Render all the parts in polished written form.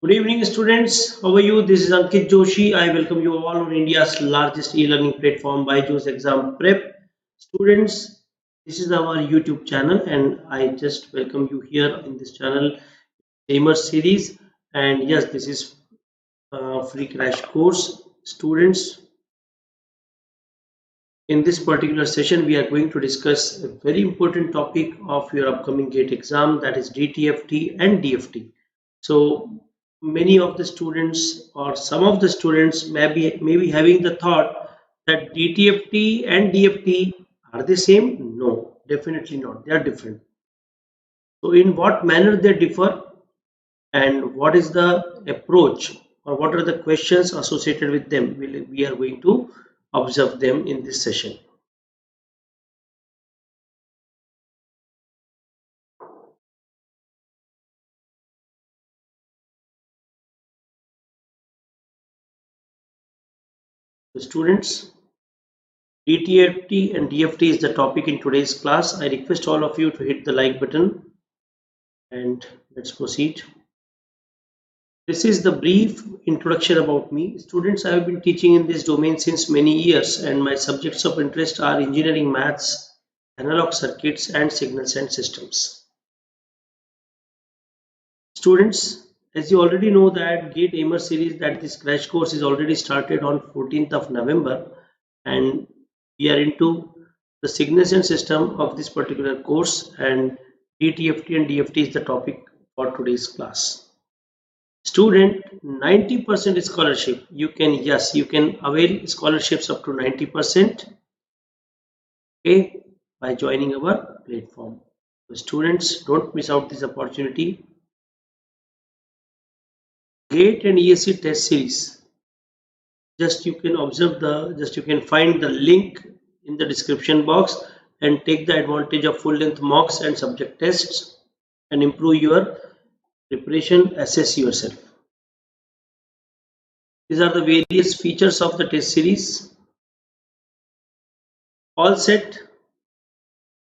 Good evening, students. How are you? This is Ankit Joshi. I welcome you all on India's largest e-learning platform, BYJU'S Exam Prep. Students, this is our YouTube channel, and I just welcome you here in this channel, AIMER'S series. And yes, this is a free crash course. Students, in this particular session, we are going to discuss a very important topic of your upcoming GATE exam, that is DTFT and DFT. So many of the students or some of the students may be having the thought that DTFT and DFT are the same. No, definitely not. They are different. So in what manner they differ and what is the approach or what are the questions associated with them, we are going to observe them in this session. So students, DTFT and DFT is the topic in today's class. I request all of you to hit the like button and let's proceed. This is the brief introduction about me. Students, I have been teaching in this domain since many years and my subjects of interest are engineering maths, analog circuits and signals and systems. Students, as you already know that GATE AIMER'S series, that this crash course is already started on 14th of November and we are into the signals and system of this particular course, and DTFT and DFT is the topic for today's class. Student, 90% scholarship. You can avail scholarships up to 90%, okay, by joining our platform. So students, don't miss out this opportunity. GATE and ECE test series. You can find the link in the description box and take the advantage of full length mocks and subject tests and improve your preparation, assess yourself. These are the various features of the test series. All set?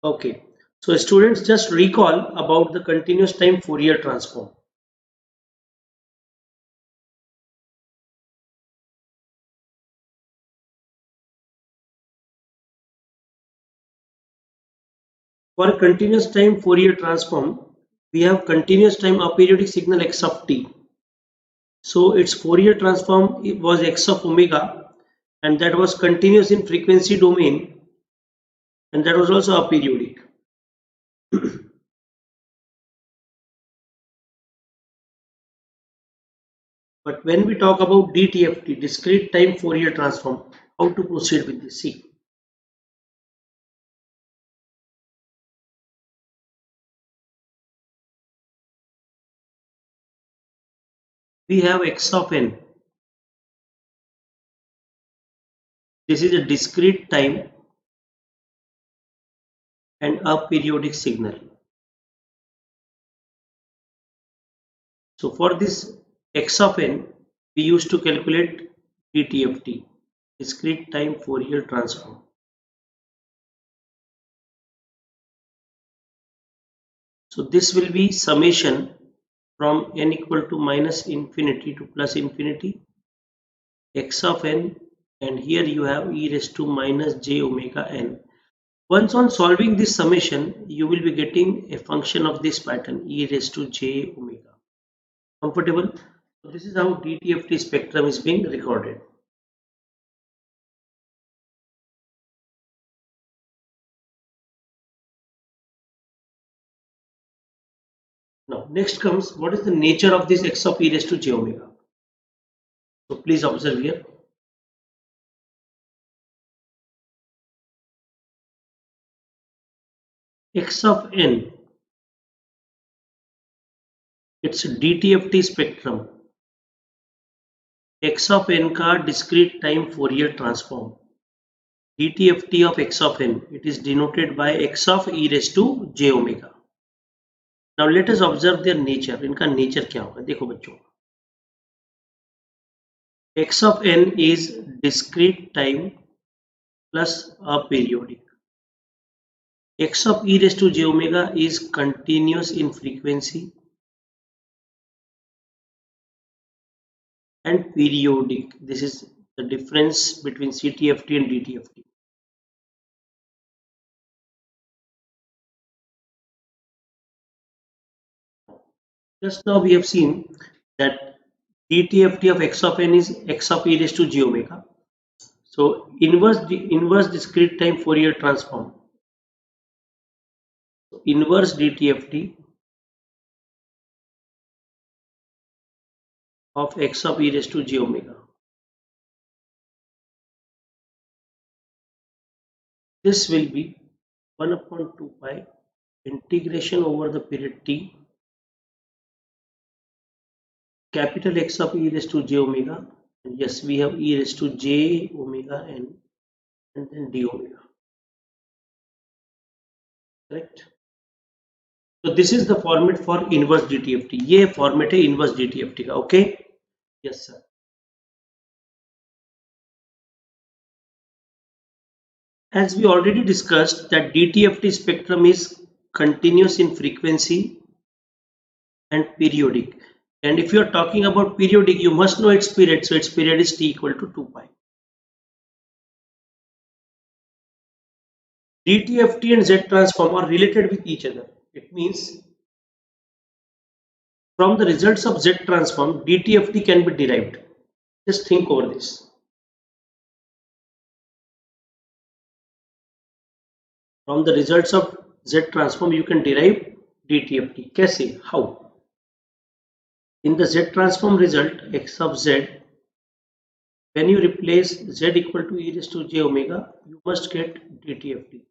Okay. So students, just recall about the continuous time Fourier transform. For continuous time Fourier transform, we have continuous time aperiodic signal x of t. So its Fourier transform was x of omega, and that was continuous in frequency domain, and that was also aperiodic. But when we talk about DTFT, discrete time Fourier transform, how to proceed with this? See. We have x of n. This is a discrete time and aperiodic signal. So for this x of n, we used to calculate DTFT, discrete time Fourier transform. So this will be summation from n equal to minus infinity to plus infinity, x of n, and here you have e raised to minus j omega n. Once on solving this summation, you will be getting a function of this pattern, e raised to j omega. Comfortable? So this is how DTFT spectrum is being recorded. Now next comes, what is the nature of this x of e raised to j omega? So please observe here. X of n, it's DTFT spectrum. X of n का discrete time Fourier transform. DTFT of x of n, it is denoted by x of e raised to j omega. Now let us observe their nature. इनका nature क्या होगा? देखो बच्चों. X of n is discrete time plus aperiodic. X of e raised to j omega is continuous in frequency. and periodic. This is the difference between CTFT and DTFT. Just now we have seen that DTFT of x of n is x of e raised to j omega. So inverse discrete time Fourier transform. So inverse DTFT of x of e raised to j omega. This will be 1 upon 2 pi integration over the period t capital X of e raised to j omega, and yes, we have e raised to j omega n and then d omega, correct? So this is the format for inverse DTFT. ये format है inverse DTFT का, okay? Yes sir. As we already discussed that DTFT spectrum is continuous in frequency and periodic. And if you are talking about periodic, you must know its period. So its period is t equal to 2 pi. DTFT and Z transform are related with each other. It means from the results of Z transform, DTFT can be derived. Just think over this. From the results of Z transform, you can derive DTFT. कैसे? How? In the Z transform result, x of z, when you replace z equal to e raised to j omega, you must get DTFT.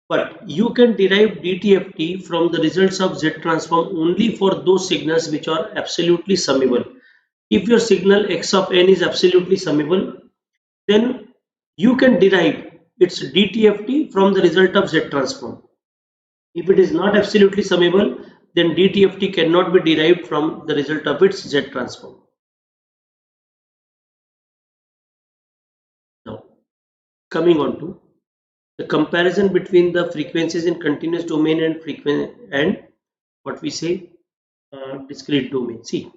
But you can derive DTFT from the results of Z transform only for those signals which are absolutely summable. If your signal x of n is absolutely summable, then you can derive its DTFT from the result of Z transform. If it is not absolutely summable, then DTFT cannot be derived from the result of its Z transform. Now, coming on to the comparison between the frequencies in continuous domain and what we say discrete domain. See,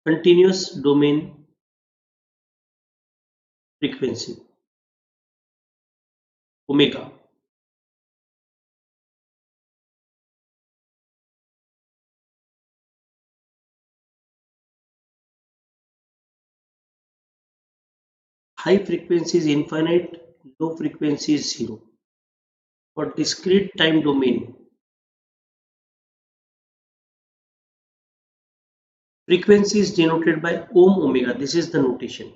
continuous domain frequency omega, high frequency is infinite, low frequency is 0. For discrete time domain, frequency is denoted by ohm omega. This is the notation,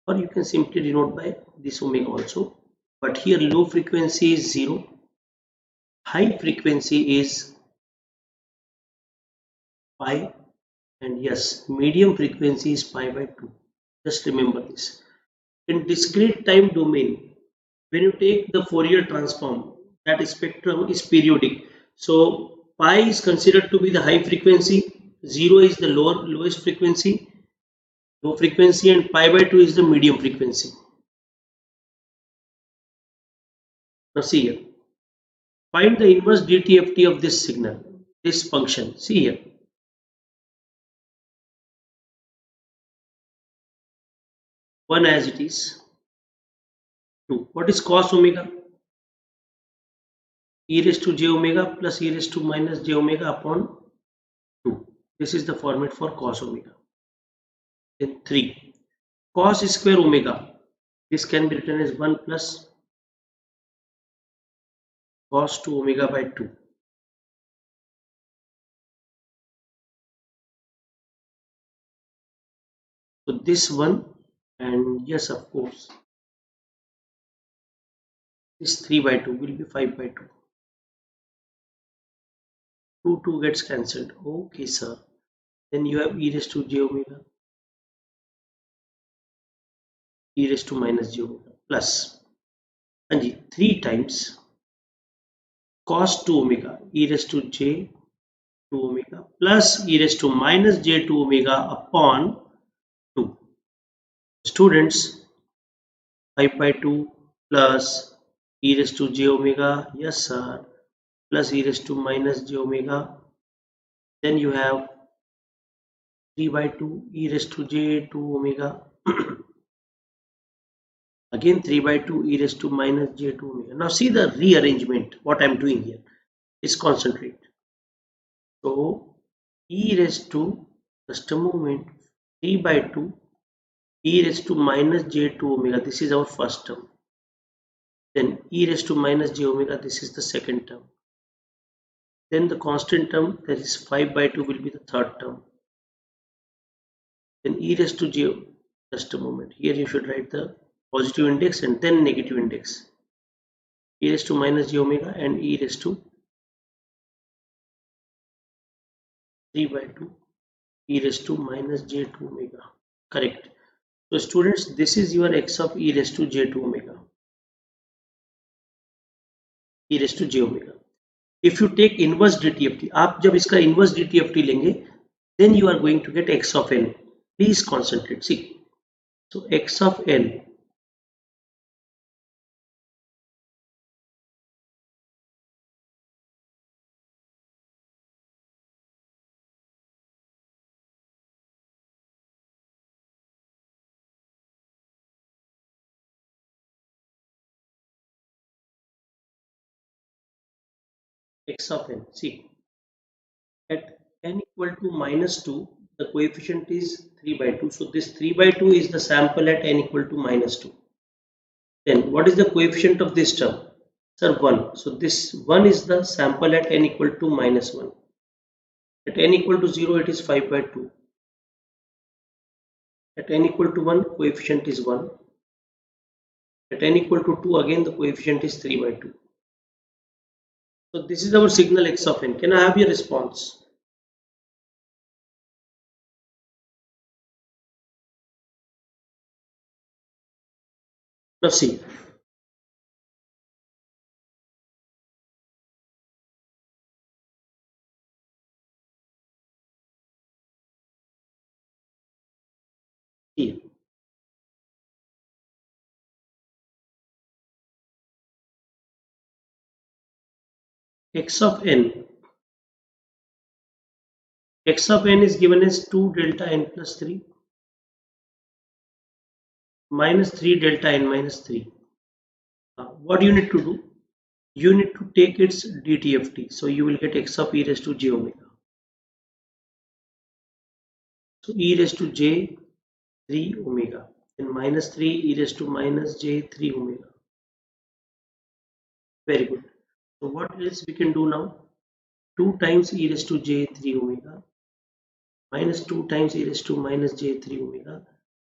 or you can simply denote by this omega also. But here low frequency is 0, high frequency is pi, and yes, medium frequency is pi by 2. Just remember this. In discrete time domain, when you take the Fourier transform, that spectrum is periodic. So pi is considered to be the high frequency, 0 is the lowest frequency, low frequency, and pi by 2 is the medium frequency. Now see here, find the inverse DTFT of this signal, this function. See here, one as it is, 2. What is cos omega? E raised to j omega plus e raised to minus j omega upon 2. This is the format for cos omega. Then 3. Cos square omega. This can be written as 1 plus cos 2 omega by 2. So this one, and yes, of course, this 3 by 2 will be 5 by 2. 2 gets cancelled. Okay, sir. Then you have e raised to j omega, e raised to minus j omega plus, and 3 times cos 2 omega, e raised to j 2 omega plus e raised to minus j 2 omega upon 2. Students, 5 by 2 plus e raised to j omega, yes sir, plus e raised to minus j omega Then you have 3 by 2 e raised to j 2 omega. Again 3 by 2 e raised to minus j 2 omega. Now see the rearrangement. What I'm doing here is concentrate. So e raised to, just a moment, 3 by 2 e raised to minus j 2 omega. This is our first term. Then e raised to minus j omega. This is the second term. Then the constant term, that is 5 by 2, will be the third term. Then e raised to j, just a moment, here you should write the positive index and then negative index. E raised to minus j omega and e raised to 3 by 2 e raised to minus j 2 omega. Correct. So students, this is your x of e raised to j 2 omega. E raised to j omega. If you take inverse DTFT, आप जब इसका inverse DTFT लेंगे, then you are going to get x of n. Please concentrate. See, so x of n x of n. See, at n equal to minus 2, the coefficient is 3 by 2. So this 3 by 2 is the sample at n equal to minus 2. Then what is the coefficient of this term? Sir, 1. So this 1 is the sample at n equal to minus 1. At n equal to 0, it is 5 by 2. At n equal to 1, coefficient is 1. At n equal to 2, again the coefficient is 3 by 2. So this is our signal x of n. Can I have your response? Now see. Here. X of n. X of n is given as 2 delta n plus 3 minus 3 delta n minus 3. What do you need to do? You need to take its DTFT. So you will get x of e raised to j omega. So e raised to j 3 omega and minus 3 e raised to minus j 3 omega. Very good. So what else we can do now? 2 times e raised to j 3 omega minus 2 times e raised to minus j 3 omega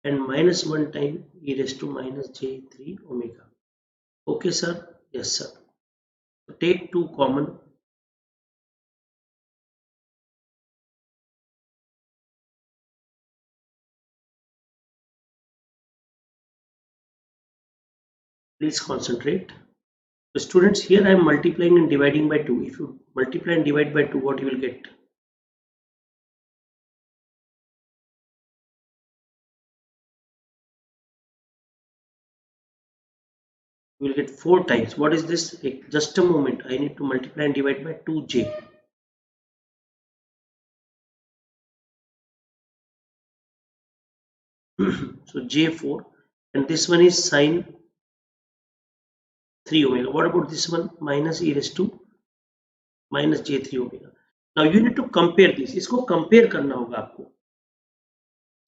and minus 1 time e raised to minus j 3 omega. Okay, sir? Yes, sir. So take 2 common. Please concentrate. So students, here I am multiplying and dividing by 2. If you multiply and divide by 2, what you will get? You will get 4 times. What is this? Just a moment. I need to multiply and divide by 2j. So j4, and this one is sine 3 omega. What about this one? Minus e raised to minus j 3 omega. Now you need to compare this. इसको compare करना होगा आपको.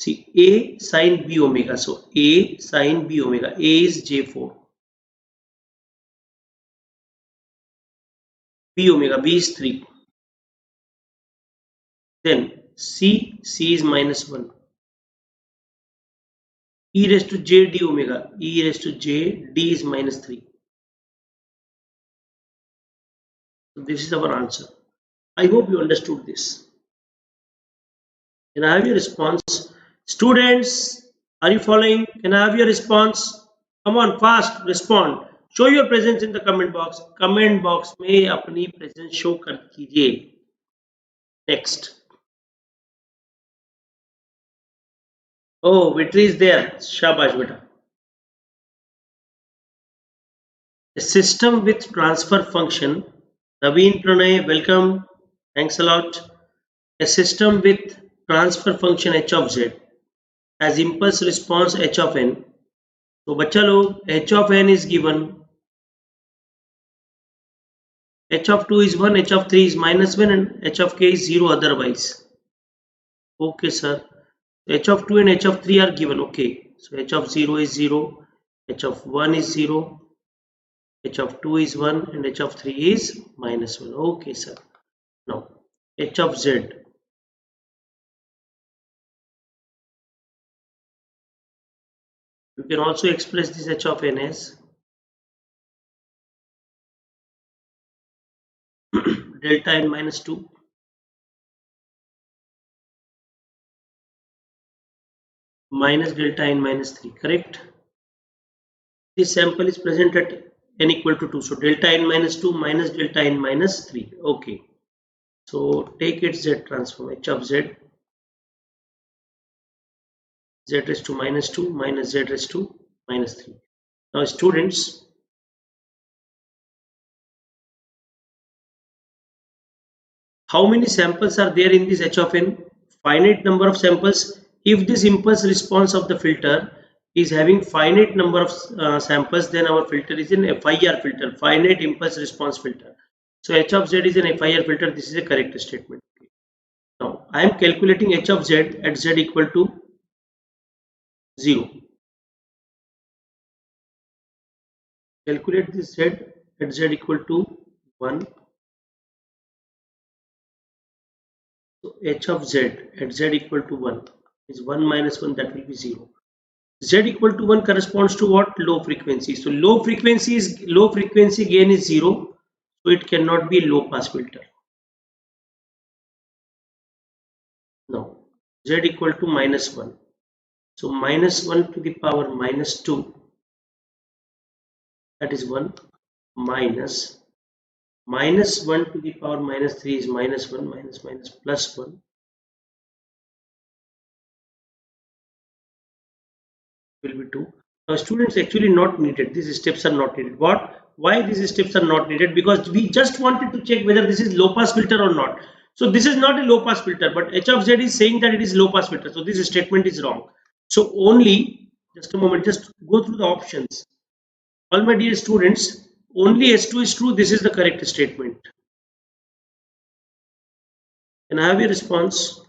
See, a sine b omega. So a sine b omega. A is j4. B omega. B is 3. Then c is minus 1. E raised to j d omega. E raised to j d is minus 3. So this is our answer. I hope you understood this. Can I have your response? Students, are you following? Can I have your response? Come on, fast, respond. Show your presence in the comment box. Comment box में अपनी presence show कर कीजिए. Next. Oh, Vitri is there. Shabash beta. A system with transfer function. Naveen Pranay, welcome. Thanks a lot. A system with transfer function h of z has impulse response h of n. तो बच्चा लोग h of n is given, h of 2 is 1, h of 3 is -1 and h of k is 0 otherwise. Okay sir, h of 2 and h of 3 are given. Okay, so h of 0 is 0, h of 1 is 0, h of 2 is 1 and h of 3 is -1. Okay sir. Now h of z, you can also express this h of n as delta n minus 2 minus delta n minus 3, correct? This sample is present at n equal to 2, so delta n minus 2 minus delta n minus 3. Okay, so take its z transform, h of z, z raised to minus 2 minus z raised to minus 3. Now students, how many samples are there in this h of n? Finite number of samples. If this impulse response of the filter is having finite number of samples, then our filter is an FIR filter, finite impulse response filter. So h of z is an FIR filter. This is a correct statement. Now I am calculating h of z at z equal to 0. Calculate this z at z equal to 1. So h of z at z equal to 1 is 1 minus 1, that will be 0. Z equal to 1 corresponds to what? Low frequency. So low frequency gain is 0, so it cannot be a low pass filter. Now z equal to minus 1. So minus 1 to the power minus 2, that is 1, minus 1 to the power minus 3 is minus 1, minus plus 1 will be 2. Now students, actually not needed, these steps are not needed. Why these steps are not needed? Because we just wanted to check whether this is low pass filter or not. So this is not a low pass filter, but h of z is saying that it is low pass filter, so this statement is wrong. So only, just a moment, just go through the options. All my dear students, only S2 is true. This is the correct statement. Can I have your response?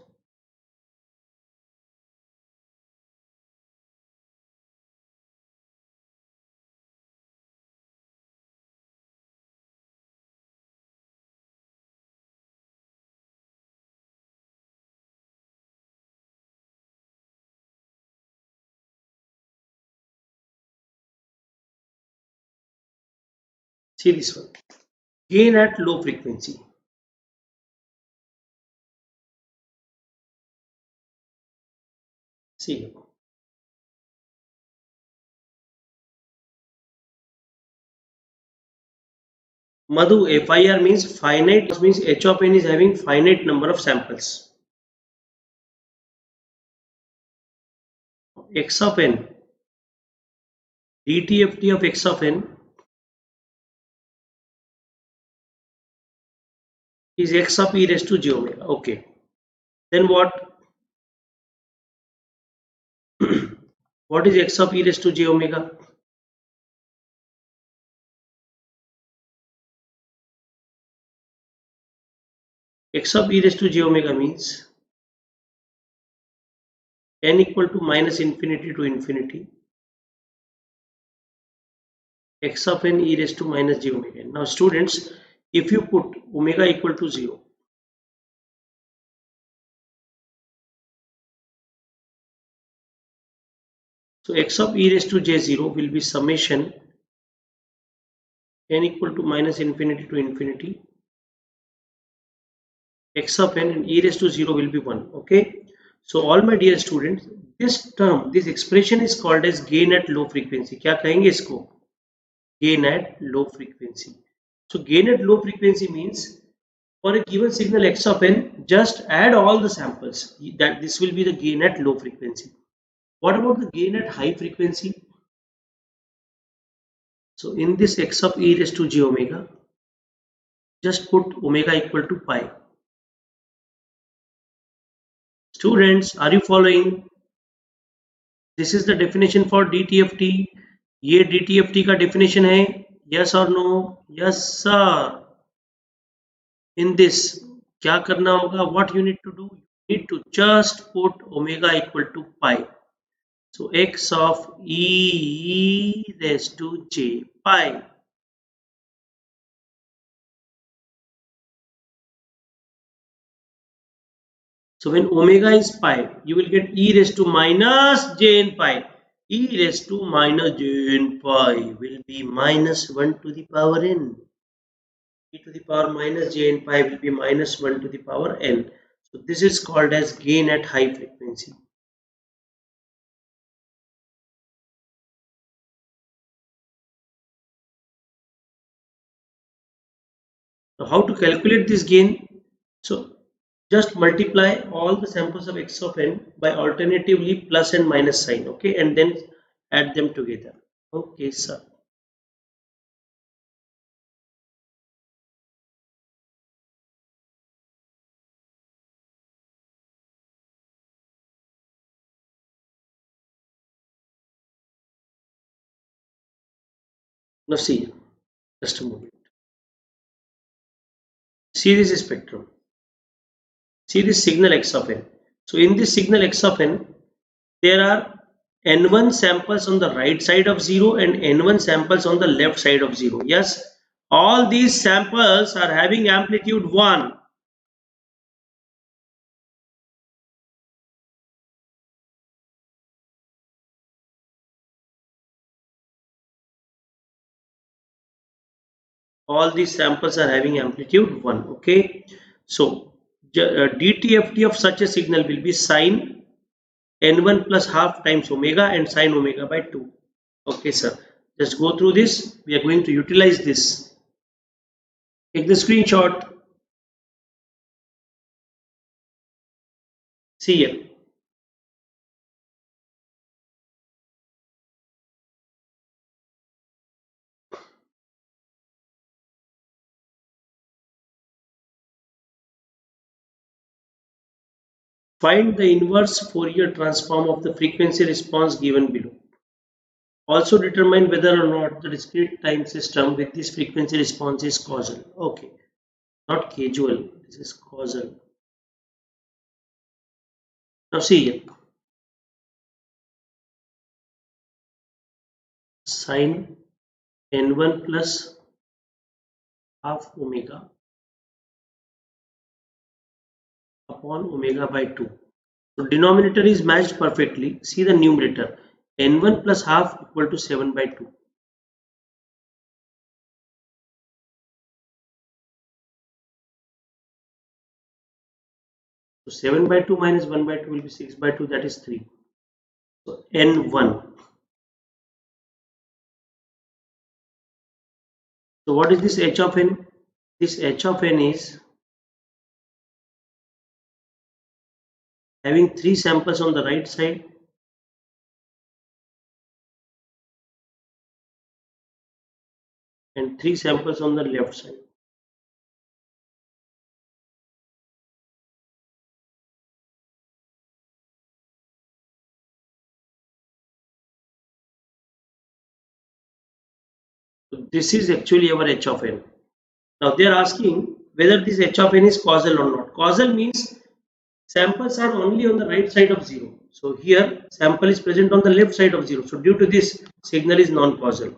See this one. Gain at low frequency. See. Madhu, FIR means finite, means h of n is having finite number of samples. X of n, DTFT of x of n is x of e raised to j omega. Okay. Then what? What is x of e raised to j omega? X of e raised to j omega means n equal to minus infinity to infinity, x of n e raised to minus j omega. Now students, if you put omega equal to 0, so x of e raised to j0 will be summation n equal to minus infinity to infinity, x of n and e raised to 0 will be 1. Okay. So all my dear students, this term, this expression is called as gain at low frequency. क्या कहेंगे इसको? Gain at low frequency. So gain at low frequency means for a given signal x of n, just add all the samples. That this will be the gain at low frequency. What about the gain at high frequency? So in this x of e raised to j omega, just put omega equal to pi. Students, are you following? This is the definition for DTFT. ये DTFT का definition है. Yes or no? Yes sir. In this क्या करना होगा? What you need to do? You need to just put omega equal to pi. So x of e raised to j pi. So when omega is pi, you will get e raised to minus j in pi. E raised to minus j in pi will be minus 1 to the power n. E to the power minus j in pi will be minus 1 to the power n. So this is called as gain at high frequency. So how to calculate this gain? So just multiply all the samples of x of n by alternatively plus and minus sign, okay, and then add them together. Okay sir. Now see, just a moment. See this spectrum. See this signal x of n. So in this signal x of n, there are n1 samples on the right side of 0 and n1 samples on the left side of 0. Yes, all these samples are having amplitude 1. All these samples are having amplitude 1. Okay, so DTFT of such a signal will be sine n1 plus half times omega and sine omega by 2. Okay sir, just go through this. We are going to utilize this. Take the screenshot. See here. Find the inverse Fourier transform of the frequency response given below. Also determine whether or not the discrete time system with this frequency response is causal. Okay, not causal, this is causal. Now see here. Sine n1 plus half omega upon omega by 2. So denominator is matched perfectly. See the numerator. N1 plus half equal to 7 by 2. So 7 by 2 minus 1 by 2 will be 6 by 2, that is 3. So N1. So what is this h of n? This h of n is having 3 samples on the right side and 3 samples on the left side. So this is actually our h of n. Now they are asking whether this h of n is causal or not. Causal means samples are only on the right side of 0. So here sample is present on the left side of 0. So due to this, signal is non-causal.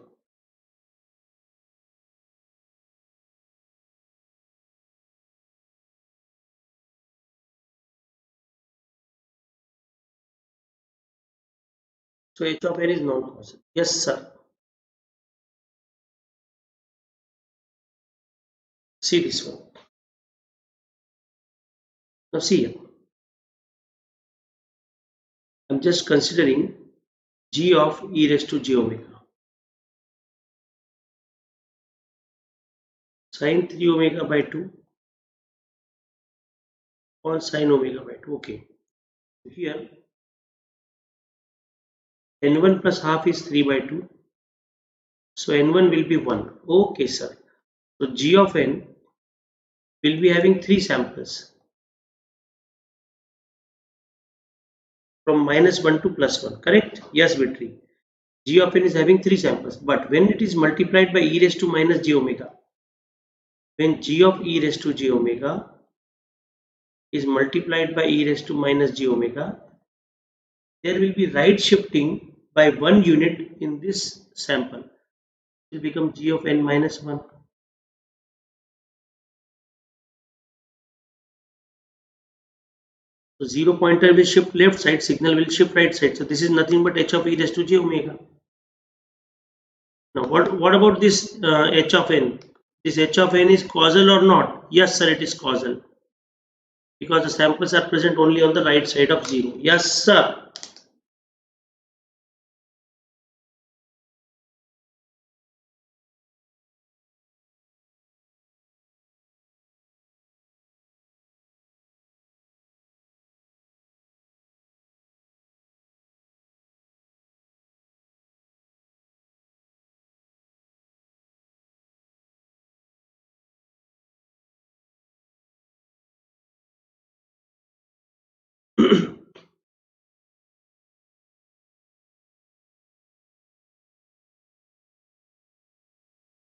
So h of n is non-causal. Yes sir. See this one. Now see here. I'm just considering g of e raised to j omega. Sine 3 omega by 2 or sine omega by 2. Okay. Here n1 plus half is 3 by 2. So n1 will be 1. Okay sir. So g of n will be having 3 samples. from -1 to +1, correct? Yes, Vitri. G of n is having 3 samples, but when it is multiplied by e raised to minus j omega, when g of e raised to j omega is multiplied by e raised to minus j omega, there will be right shifting by 1 unit in this sample. It will become g of n minus 1. So 0 pointer will shift left side, signal will shift right side. So this is nothing but h of e raised to j omega. Now what about this h of n? This h of n is causal or not? Yes, sir, it is causal, because the samples are present only on the right side of 0. Yes, sir.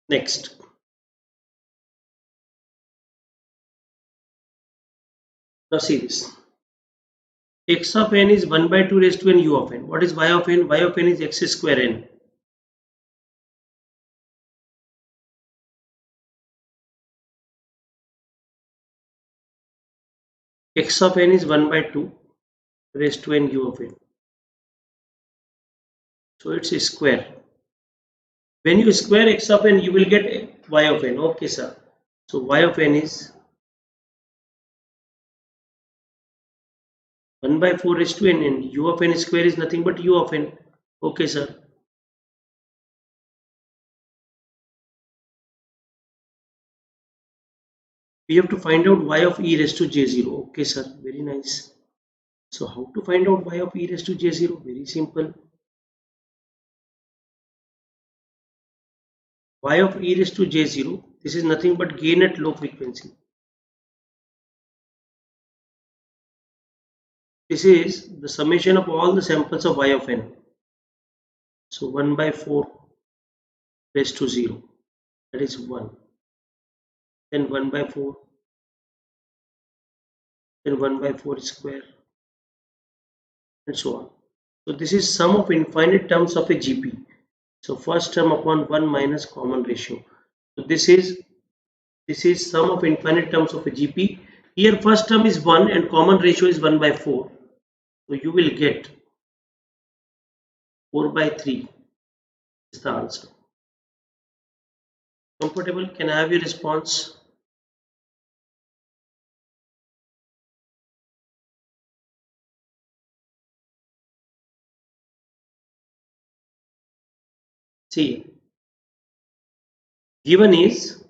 Next. Now see this. X of n is 1 by 2 raised to n u of n. What is y of n? Y of n is x square n. X of n is 1 by 2 raised to n u of n. So it's a square. When you square x of n, you will get y of n. Okay, sir. So y of n is 1 by 4 raised to n, and u of n square is nothing but u of n. Okay, sir. We have to find out y of e raised to j0. Okay, sir. Very nice. So how to find out y of e raised to j0? Very simple. Y of e raised to j0, this is nothing but gain at low frequency. This is the summation of all the samples of y of n. So 1 by 4 raised to 0, that is 1. Then 1 by 4, then 1 by 4 square, and so on. So this is sum of infinite terms of a GP. So first term upon 1 minus common ratio. So this is sum of infinite terms of a GP. Here first term is 1 and common ratio is 1 by 4. So you will get 4 by 3 is the answer. Comfortable? Can I have your response? See, given is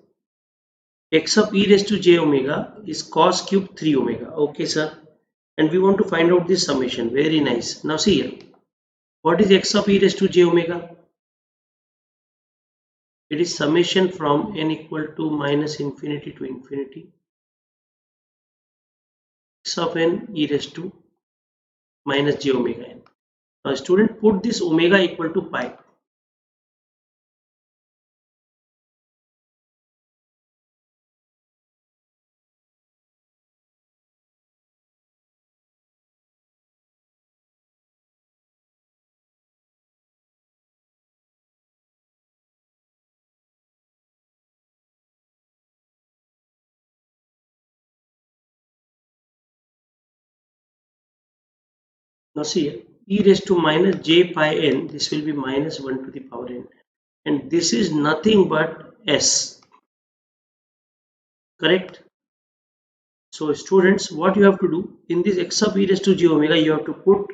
x of e raised to j omega is cos cube 3 omega. Okay, sir. And we want to find out this summation. Very nice. Now see here. What is x of e raised to j omega? It is summation from n equal to minus infinity to infinity. X of n e raised to minus j omega n. Now student, put this omega equal to pi. Now see here, e raised to minus j pi n, this will be minus 1 to the power n, and this is nothing but s, correct? So students, what you have to do in this x of e raised to j omega, you have to put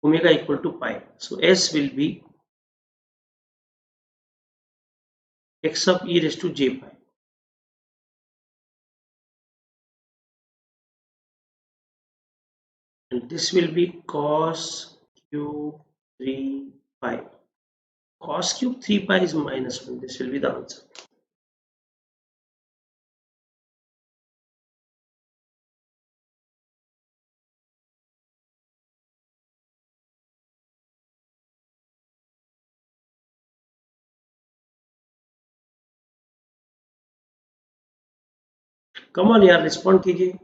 omega equal to pi. So s will be x of e raised to j pi. And this will be cos cube 3 pi. Cos cube 3 pi is minus 1. This will be the answer. Come on यार, respond कीजिए।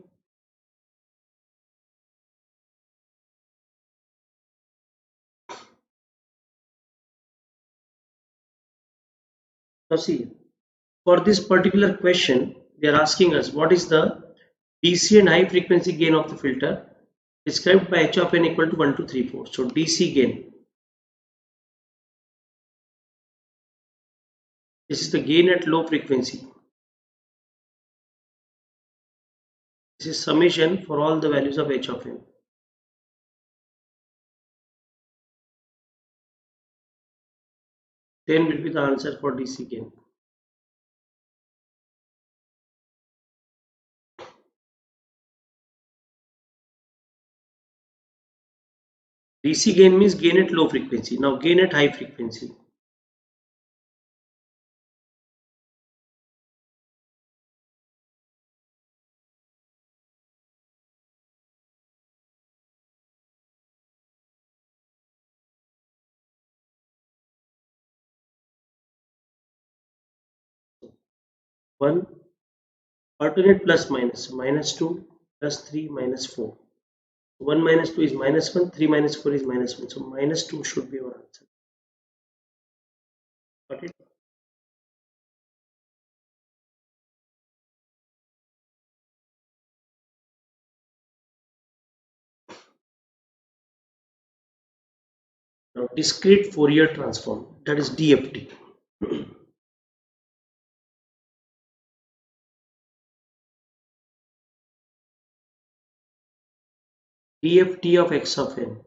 Now see, for this particular question, they are asking us what is the DC and high frequency gain of the filter described by h of n equal to 1, 2, 3, 4. So DC gain, this is the gain at low frequency. This is summation for all the values of h of n. Then will be the answer for DC gain. DC gain means gain at low frequency. Now gain at high frequency. One alternate plus minus, minus 2 plus 3 minus 4. 1 minus 2 is minus 1, 3 minus 4 is minus 1. So minus 2 should be our answer. Got it? Now discrete Fourier transform, that is DFT. DFT of x of n.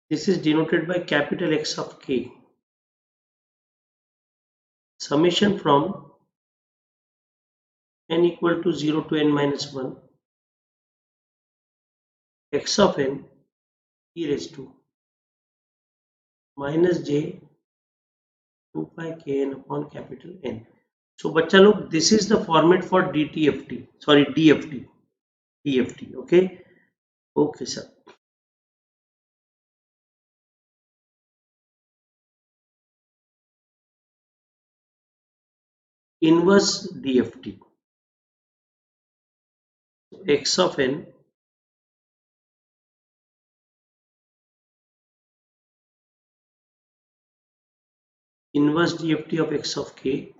This is denoted by capital X of k. Summation from n equal to 0 to n minus 1. X of n e raised to minus j 2 pi kn upon capital N. So बच्चा लोग, this is the format for DTFT. Sorry, DFT. DFT. Okay. Okay, sir. Inverse DFT. X of n inverse DFT of x of k.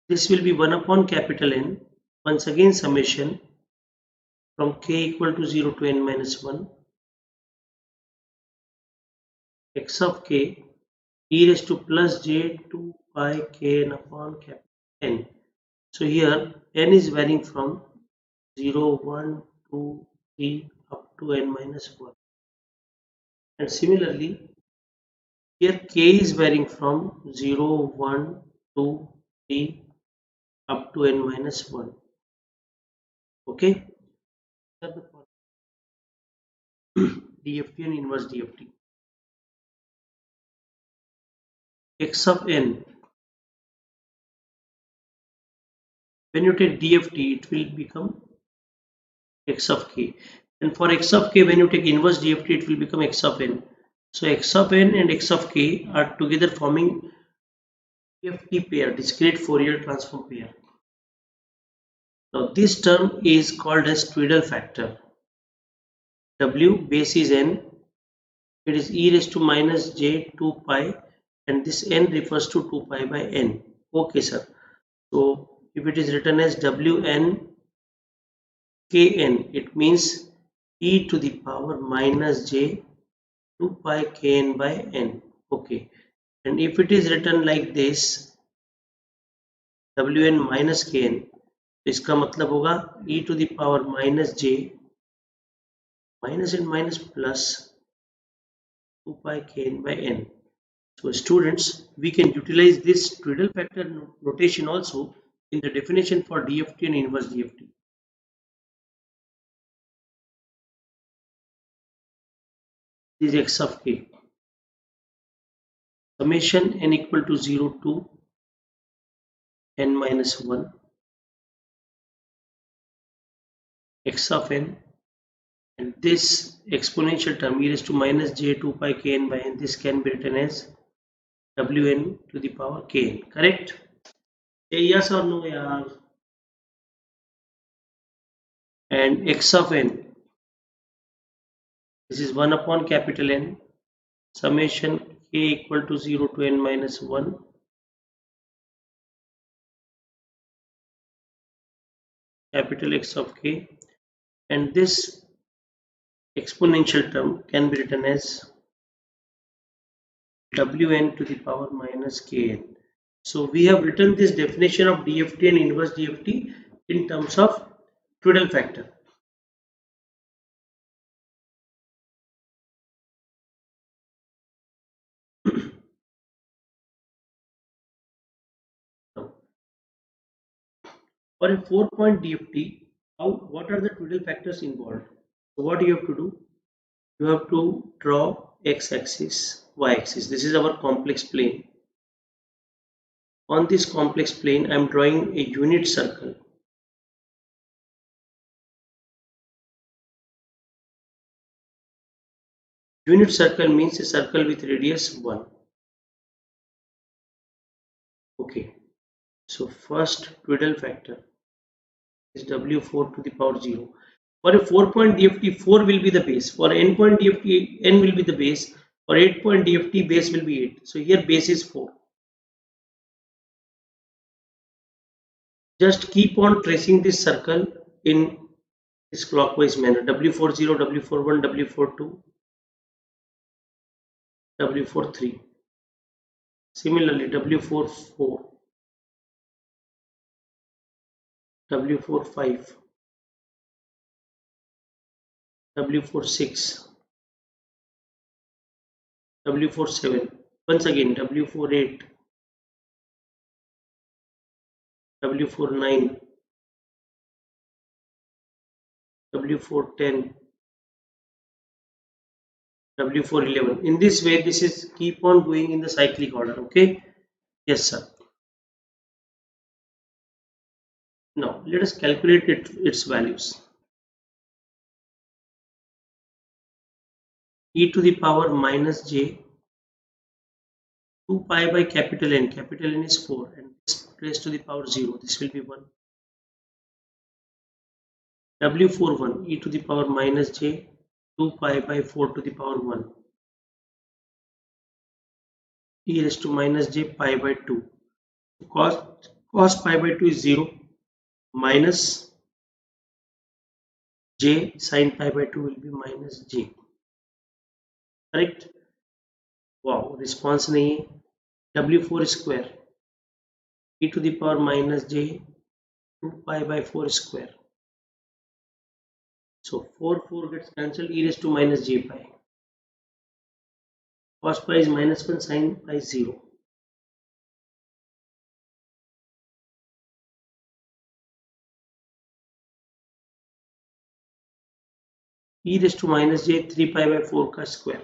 This will be 1 upon capital N. Once again summation from k equal to 0 to n minus 1. X of k e raised to plus j 2 pi kn upon capital N. So here n is varying from 0, 1, 2, 3 up to n minus 1. And similarly, here k is varying from 0, 1, 2, 3 up to n minus 1. Okay. DFT and inverse DFT. X of n. When you take DFT, it will become x of k. And for x of k, when you take inverse DFT, it will become x of n. So x of n and x of k are together forming DFT pair, discrete Fourier transform pair. Now this term is called as twiddle factor. W base is n. It is e raised to minus j 2 pi, and this n refers to 2 pi by n. Okay, sir. So if it is written as Wn kn, it means e to the power minus j 2 pi kn by n. Okay. And if it is written like this, Wn minus kn, तो इसका मतलब होगा e to the power minus j minus and minus plus 2 pi kn by n. So students, we can utilize this twiddle factor notation also in the definition for DFT and inverse DFT. This is x of k. Summation n equal to 0 to n minus 1. X of n, and this exponential term e raised to minus j 2 pi kn by n, this can be written as Wn to the power kn. Correct? Say yes or no, yaar. And x of n, this is 1 upon capital N, summation k equal to 0 to n minus 1, capital X of k, and this exponential term can be written as wn to the power minus kn. So we have written this definition of DFT and inverse DFT in terms of twiddle factor. Now, for a 4-point DFT, what are the twiddle factors involved? So what you have to do? You have to draw x-axis, y-axis. This is our complex plane. On this complex plane, I am drawing a unit circle. Unit circle means a circle with radius 1. Okay. So first twiddle factor is W4 to the power 0. For a 4-point DFT, 4 will be the base. For n-point DFT, n will be the base. For 8-point DFT, base will be 8. So here base is 4. Just keep on tracing this circle in this clockwise manner. W40, W41, W42, W43. Similarly, W44, W45, W46, W47. Once again, W48, W49, W410, W411. In this way, this is keep on going in the cyclic order. Okay. Yes, sir. Now let us calculate its values. E to the power minus j 2 pi by capital N. Capital N is 4 and this raised to the power 0. This will be 1. W41 e to the power minus j 2 pi by 4 to the power 1. E raised to minus j pi by 2. Cos pi by 2 is 0 minus j sin pi by 2 will be minus j. Correct? Wow, response नहीं है. W4 square e to the power minus j 2 pi by 4 square. So 4 gets cancelled, e raised to minus j pi. Cos pi is minus 1, sin pi 0. E raised to minus j 3 pi by 4 का square.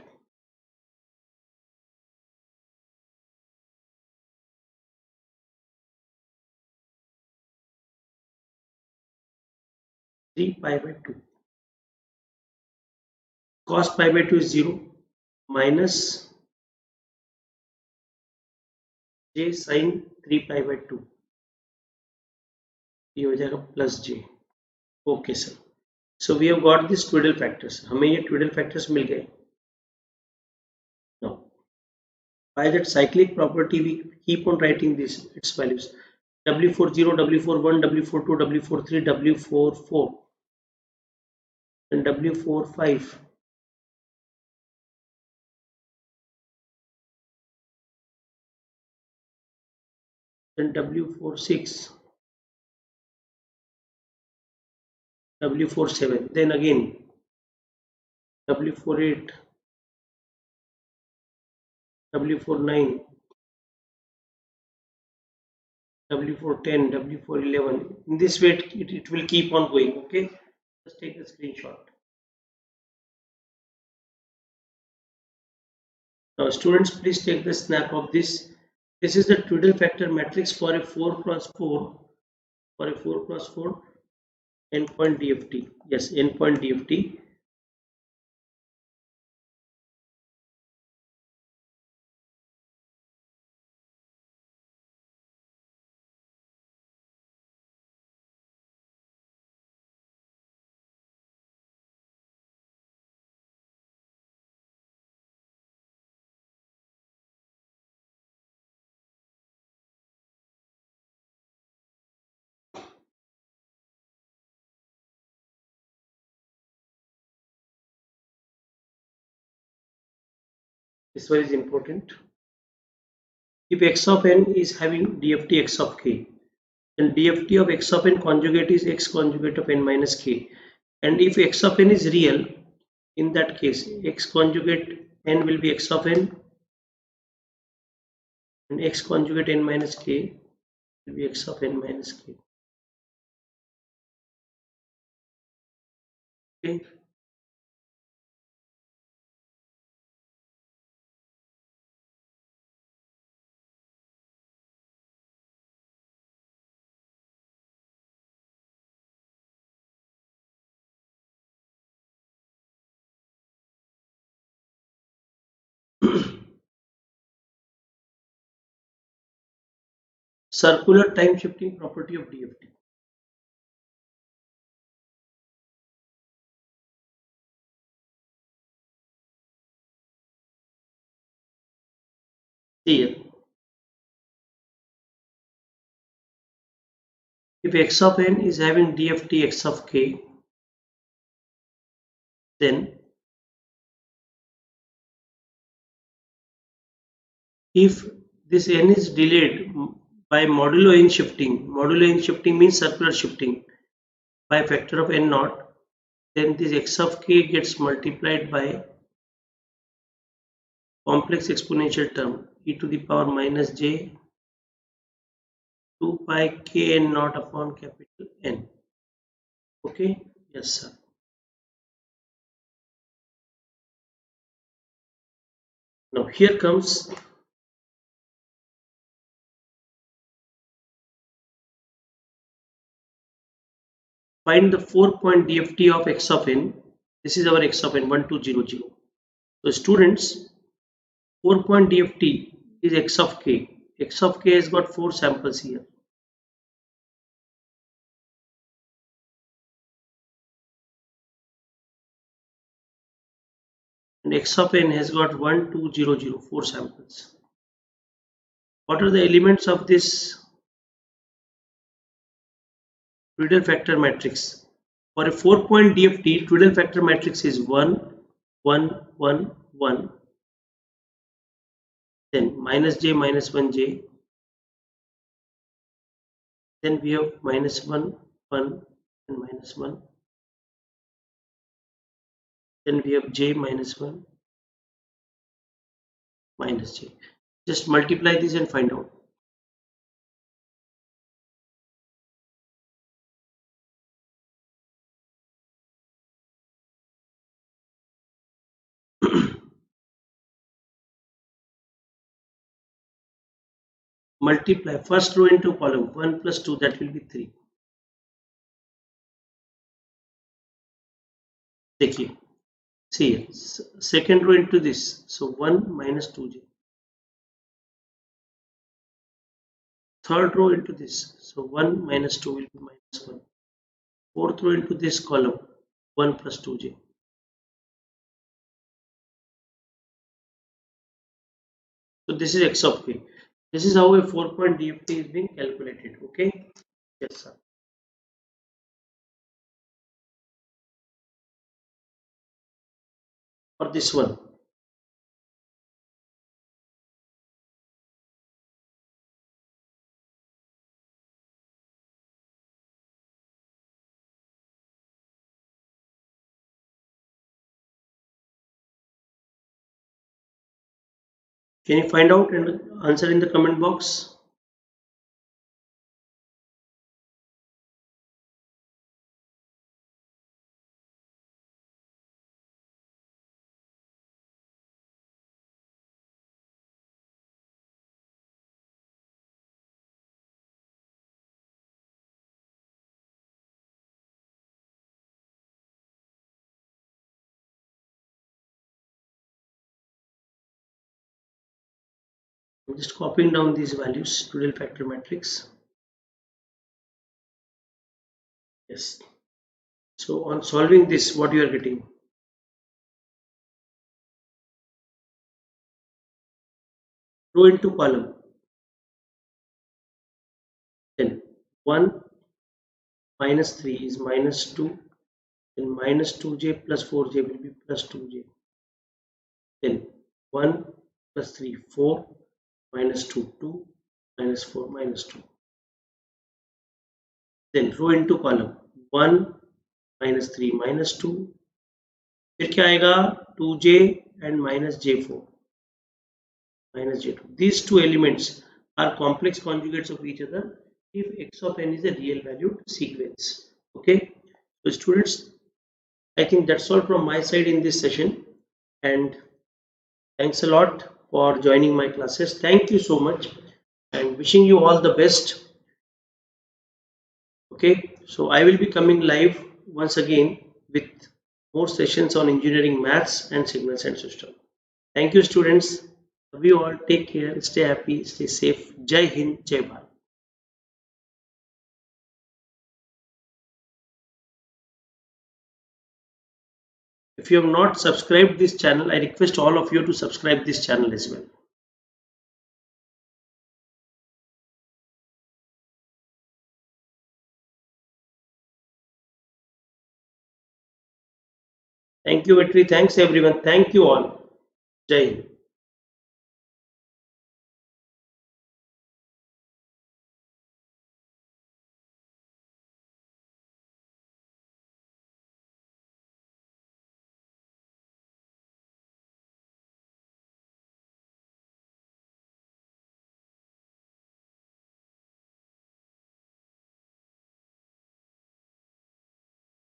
Pi by 2. Cos pi by 2 is 0 minus j sin 3 pi by 2. ये हो जाएगा plus j. Okay sir. So we have got these twiddle factors. हमें ये twiddle factors मिल गए. Now, by that cyclic property, we keep on writing its values. W40, W41, W42, W43, W44, and W45. Then W46, W47, then again W48, W49, W410, W411. In this way, it will keep on going. Okay, just take the screenshot. Now, students, please take the snap of this. This is the twiddle factor matrix for a 4 cross 4. For a 4 cross 4 endpoint DFT. Yes, endpoint DFT. This one is important. If x of n is having DFT x of k, then DFT of x of n conjugate is x conjugate of n minus k. And if x of n is real, in that case x conjugate n will be x of n, and x conjugate n minus k will be x of n minus k. Okay. Circular time shifting property of DFT. See here. If x of n is having DFT x of k, then if this n is delayed by modulo n shifting means circular shifting by a factor of n naught, then this x of k gets multiplied by complex exponential term e to the power minus j 2 pi k n naught upon capital N. Okay, yes sir. Now here comes find the 4-point DFT of x of n. This is our x of n 1200. So students, 4-point DFT is x of k. X of k has got 4 samples here. And x of n has got 1, 2, 0, 0, 4 samples. What are the elements of this Twiddle factor matrix? For a 4-point DFT, Twiddle factor matrix is 1, 1, 1, 1, then minus j, minus 1j, then we have minus 1, 1, and minus 1, then we have j minus 1, minus j. Just multiply this and find out. Multiply first row into column 1 plus 2, that will be 3. देखिए, see second row into this, so 1 minus 2j. Third row into this, so 1 minus 2 will be minus 1. Fourth row into this column 1 plus 2j. So this is x of k. This is how a 4-point DFT is being calculated. Okay, yes sir. For this one, can you find out and answer in the comment box? I'm just copying down these values to Twiddle factor matrix. Yes. So on solving this, what you are getting? Row into column. Then 1 minus 3 is minus 2. Then minus 2j plus 4j will be plus 2j. Then 1 plus 3 4 minus 2 2 minus 4 minus 2. Then row into column 1 minus 3 minus 2. फिर क्या आएगा 2j and minus j4 minus j2. These two elements are complex conjugates of each other if x of n is a real valued sequence. Okay, so students, I think that's all from my side in this session, and thanks a lot for joining my classes. Thank you so much and wishing you all the best. Okay, so I will be coming live once again with more sessions on engineering maths and signals and systems. Thank you students. Love you all. Take care. Stay happy. Stay safe. Jai Hind. Jai Bharat. If you have not subscribed this channel, I request all of you to subscribe this channel as well. Thank you, Vetri. Thanks everyone. Thank you all. Jai Hind.